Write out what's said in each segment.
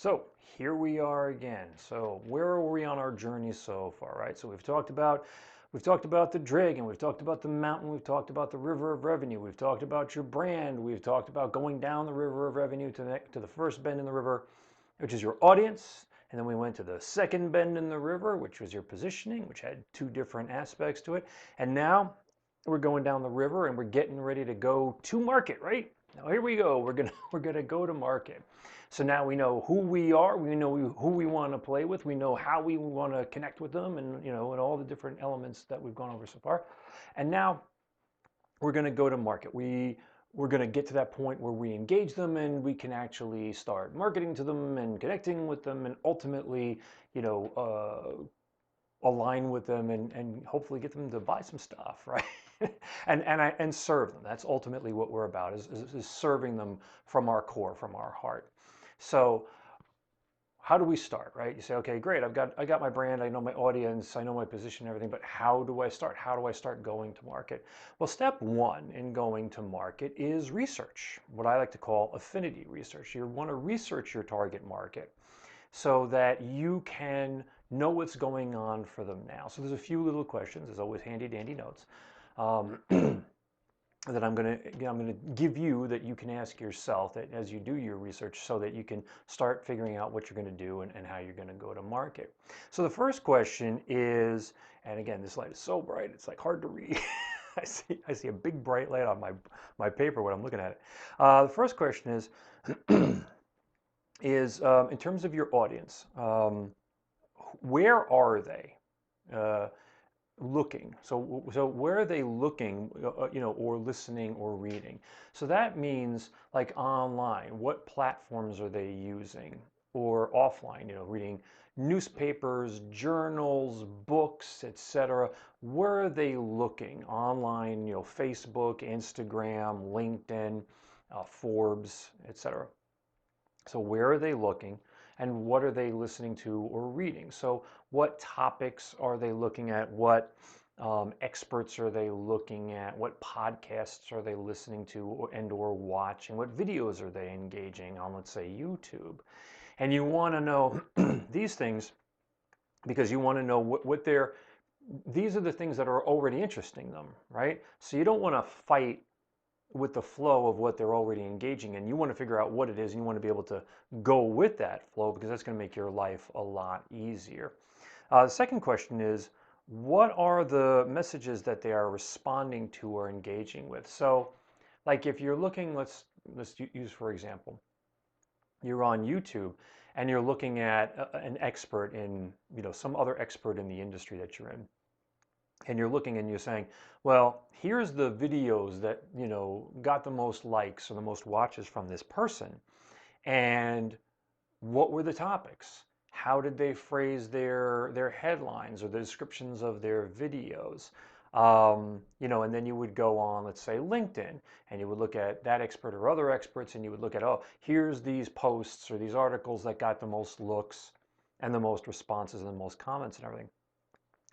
So here we are again. So where are we on our journey so far, right? So we've talked about the dragon, we've talked about the mountain, we've talked about the river of revenue, we've talked about your brand, we've talked about going down the river of revenue to the first bend in the river, which is your audience. And then we went to the second bend in the river, which was your positioning, which had two different aspects to it. And now we're going down the river and we're getting ready to go to market, right? Now here we go. We're gonna go to market. So now we know who we are, we know who we want to play with, we know how we want to connect with them, and and all the different elements that we've gone over so far. And now we're going to go to market. We're going to get to that point where we engage them and we can actually start marketing to them and connecting with them and ultimately, you know, align with them and hopefully get them to buy some stuff, right? and serve them. That's ultimately what we're about is serving them from our core, from our heart. So how do we start, right? You say, okay, great, I got my brand, I know my audience, I know my position and everything, but how do I start? How do I start going to market? Well, step one in going to market is research, what I like to call affinity research. You want to research your target market so that you can know what's going on for them now. So there's a few little questions, there's always handy dandy notes. That I'm going to give you that you can ask yourself that as you do your research so that you can start figuring out what you're going to do and how you're going to go to market. So the first question is, and again, this light is so bright, it's like hard to read. I see a big bright light on my paper when I'm looking at it. The first question is, in terms of your audience, where are they? Looking. So where are they looking, or listening or reading? So that means like online, what platforms are they using? Or offline, reading newspapers, journals, books, etc. Where are they looking? Online, Facebook, Instagram, LinkedIn, Forbes, etc. So where are they looking and what are they listening to or reading? So what topics are they looking at? What experts are they looking at? What podcasts are they listening to or watching? What videos are they engaging on, let's say, YouTube? And you want to know these things because you want to know these are the things that are already interesting them, right? So you don't want to fight with the flow of what they're already engaging in. You want to figure out what it is and you want to be able to go with that flow because that's going to make your life a lot easier. The second question is, what are the messages that they are responding to or engaging with? So like if you're looking, let's use for example, you're on YouTube and you're looking at an expert in, some other expert in the industry that you're in, and you're looking and you're saying, well, here's the videos that, got the most likes or the most watches from this person. And what were the topics? How did they phrase their headlines or the descriptions of their videos? And then you would go on, let's say LinkedIn, and you would look at that expert or other experts, and you would look at, oh, here's these posts or these articles that got the most looks and the most responses and the most comments and everything.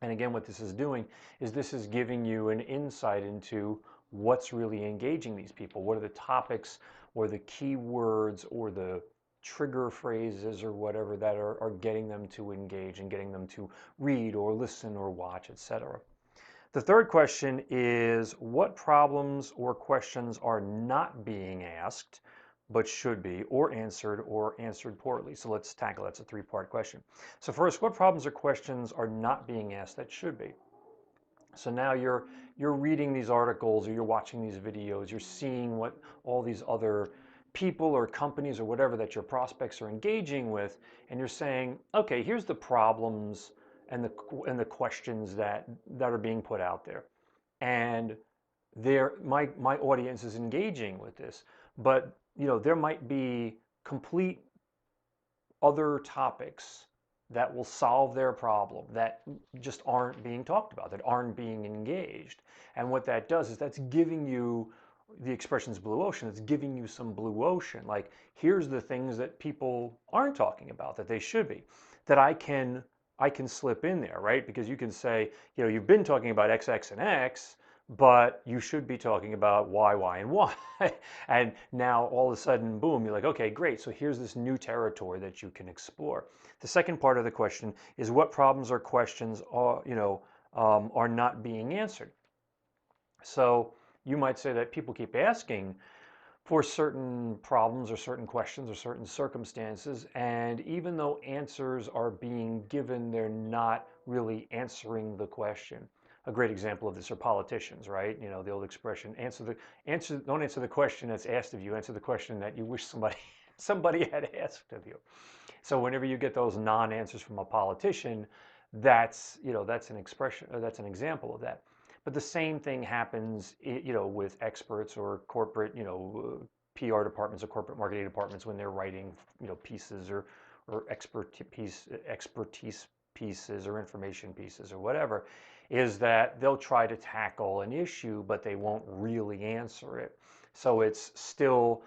And again, what this is doing is this is giving you an insight into what's really engaging these people. What are the topics or the keywords or the trigger phrases or whatever that are getting them to engage and getting them to read or listen or watch, etc. The third question is, what problems or questions are not being asked but should be, or answered poorly? So let's tackle that's a three-part question. So first, what problems or questions are not being asked that should be? So now you're reading these articles or you're watching these videos, you're seeing what all these other people or companies or whatever that your prospects are engaging with, and you're saying, okay, here's the problems and the questions that are being put out there. And my audience is engaging with this, but there might be complete other topics that will solve their problem that just aren't being talked about, that aren't being engaged. And what that does is that's giving you, the expression's blue ocean, it's giving you some blue ocean. Like, here's the things that people aren't talking about that they should be, that I can slip in there, right? Because you can say, you've been talking about X, X, and X, but you should be talking about why, and why. And now all of a sudden, boom, you're like, okay, great. So here's this new territory that you can explore. The second part of the question is what problems or questions are not being answered. So you might say that people keep asking for certain problems or certain questions or certain circumstances. And even though answers are being given, they're not really answering the question. A great example of this are politicians, right? You know, the old expression, don't answer the question that's asked of you, answer the question that you wish somebody had asked of you. So whenever you get those non-answers from a politician, that's an expression, or that's an example of that. But the same thing happens, with experts or corporate, PR departments or corporate marketing departments when they're writing, pieces or expertise pieces or information pieces or whatever, is that they'll try to tackle an issue, but they won't really answer it. So it's still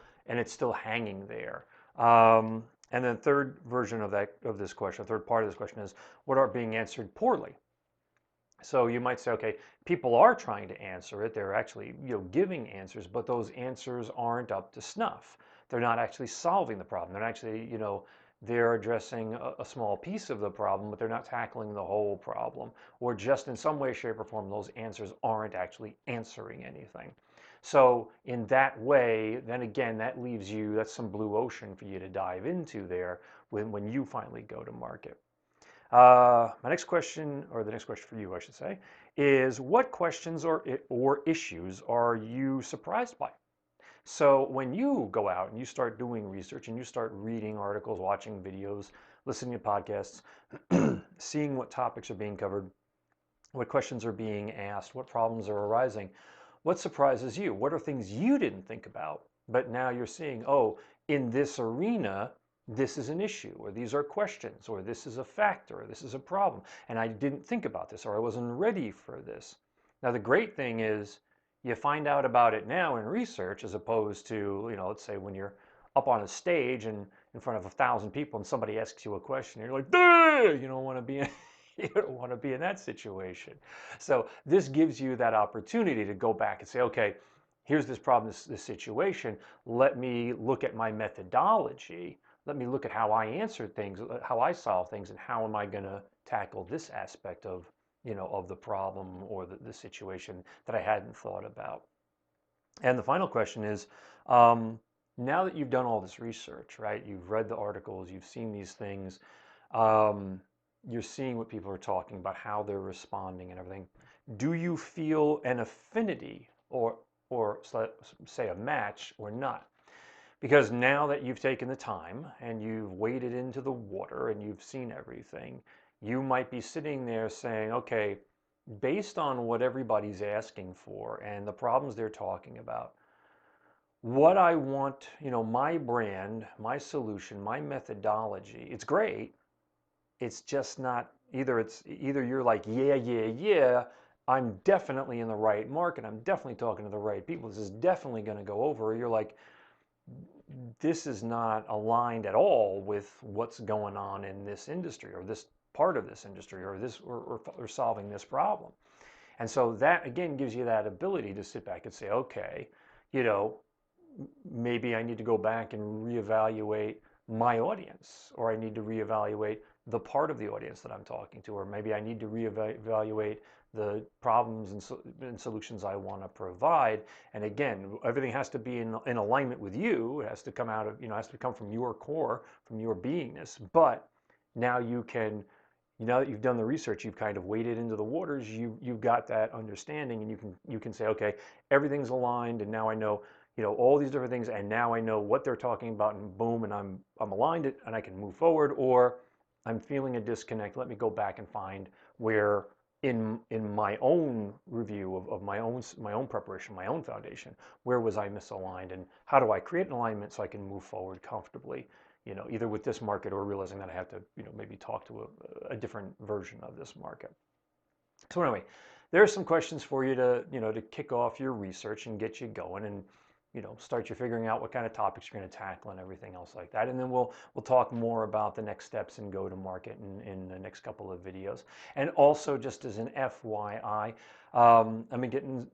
hanging there. And then third version of this question, third part of this question is what are being answered poorly? So you might say, okay, people are trying to answer it. They're actually, giving answers, but those answers aren't up to snuff. They're not actually solving the problem. They're actually, they're addressing a small piece of the problem, but they're not tackling the whole problem. Or just in some way, shape, or form, those answers aren't actually answering anything. So in that way, then again, that's some blue ocean for you to dive into there when you finally go to market. My next question, or the next question for you, I should say, is what questions or issues are you surprised by? So when you go out and you start doing research and you start reading articles, watching videos, listening to podcasts, seeing what topics are being covered, what questions are being asked, what problems are arising, what surprises you? What are things you didn't think about, but now you're seeing, oh, in this arena, this is an issue, or these are questions, or this is a factor, or this is a problem, and I didn't think about this, or I wasn't ready for this. Now, the great thing is you find out about it now in research as opposed to, let's say when you're up on a stage and in front of 1,000 people and somebody asks you a question, and you're like, duh! You don't want to be in, you don't want to be in that situation. So this gives you that opportunity to go back and say, okay, here's this problem, this situation. Let me look at my methodology. Let me look at how I answer things, how I solve things, and how am I going to tackle this aspect of, of the problem or the situation that I hadn't thought about. And the final question is, now that you've done all this research, right? You've read the articles, you've seen these things, you're seeing what people are talking about, how they're responding and everything. Do you feel an affinity or say a match or not? Because now that you've taken the time and you've waded into the water and you've seen everything, you might be sitting there saying, okay, based on what everybody's asking for and the problems they're talking about, what I want, my brand, my solution, my methodology, it's great. It's just not either you're like, yeah, I'm definitely in the right market. I'm definitely talking to the right people. This is definitely going to go over. Or you're like, this is not aligned at all with what's going on in this industry or this part of this industry or this or solving this problem. And so that again gives you that ability to sit back and say, okay, you know, maybe I need to go back and reevaluate my audience, or I need to reevaluate the part of the audience that I'm talking to, or maybe I need to reevaluate the problems and solutions I want to provide. And again, everything has to be in alignment with you. It has to come out of, has to come from your core, from your beingness. But now you can, now that you've done the research, you've kind of waded into the waters, you've got that understanding, and you can say, okay, everything's aligned, and now I know, all these different things, and now I know what they're talking about, and boom, and I'm aligned, and I can move forward. Or I'm feeling a disconnect. Let me go back and find where in my own review of my own preparation, my own foundation, where was I misaligned, and how do I create an alignment so I can move forward comfortably, either with this market or realizing that I have to, maybe talk to a different version of this market. So anyway, there are some questions for you to, to kick off your research and get you going. And start you figuring out what kind of topics you're going to tackle and everything else like that. And then we'll talk more about the next steps and go to market in the next couple of videos. And also, just as an FYI, I've been getting,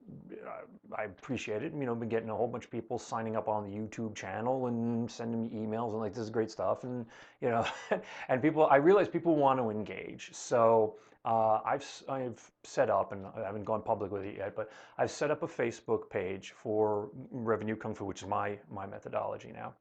I appreciate it, been getting a whole bunch of people signing up on the YouTube channel and sending me emails and like, this is great stuff. And, and I realize people want to engage. So I've set up, and I haven't gone public with it yet, but I've set up a Facebook page for Revenue Kung Fu, which is my methodology now.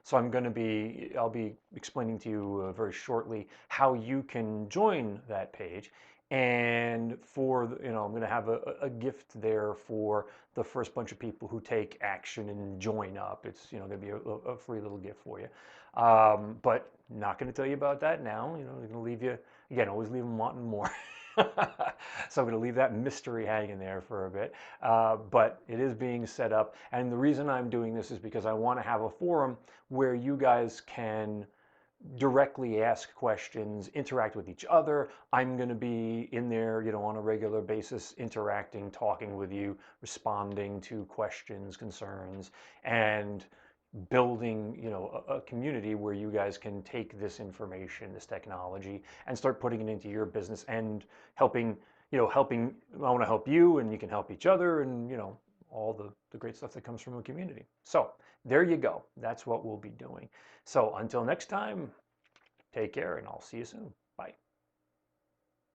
So I'll be explaining to you very shortly how you can join that page. And I'm going to have a gift there for the first bunch of people who take action and join up. It's, going to be a free little gift for you. But not going to tell you about that now. I'm going to leave you, again, always leave them wanting more. So I'm going to leave that mystery hanging there for a bit. But it is being set up. And the reason I'm doing this is because I want to have a forum where you guys can directly ask questions, interact with each other. I'm going to be in there, on a regular basis, interacting, talking with you, responding to questions, concerns, and building, a community where you guys can take this information, this technology, and start putting it into your business and helping, I want to help you and you can help each other and, all the great stuff that comes from a community. So there you go. That's what we'll be doing. So until next time, take care and I'll see you soon. Bye.